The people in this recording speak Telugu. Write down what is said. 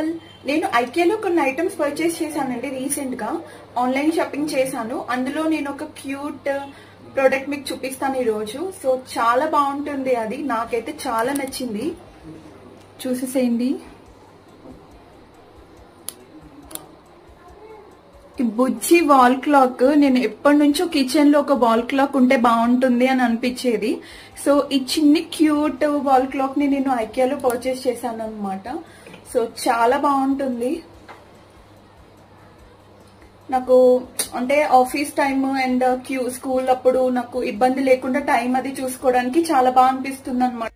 ఆల్. నేను ఐకియాలో కొన్ని ఐటమ్స్ పర్చేస్ చేశానండి రీసెంట్ గా. ఆన్లైన్ షాపింగ్ చేశాను. అందులో నేను ఒక క్యూట్ ప్రోడక్ట్ మీకు చూపిస్తాను ఈ రోజు. సో చాలా బాగుంటుంది, అది నాకైతే చాలా నచ్చింది. చూసేసేయండి. ఈ బుజ్జి వాల్ క్లాక్, నేను ఎప్పటి నుంచో కిచెన్ లో ఒక వాల్ క్లాక్ ఉంటే బాగుంటుంది అని అనిపించేది. సో ఈ చిన్ని క్యూట్ వాల్ క్లాక్ ని నేను ఐకియాలో పర్చేస్ చేశాను అనమాట. సో చాలా బాగుంటుంది. నాకు అంటే ఆఫీస్ టైమ్ అండ్ స్కూల్ అప్పుడు నాకు ఇబ్బంది లేకుండా టైం అది చూసుకోవడానికి చాలా బాగా అనిపిస్తుంది అనమాట.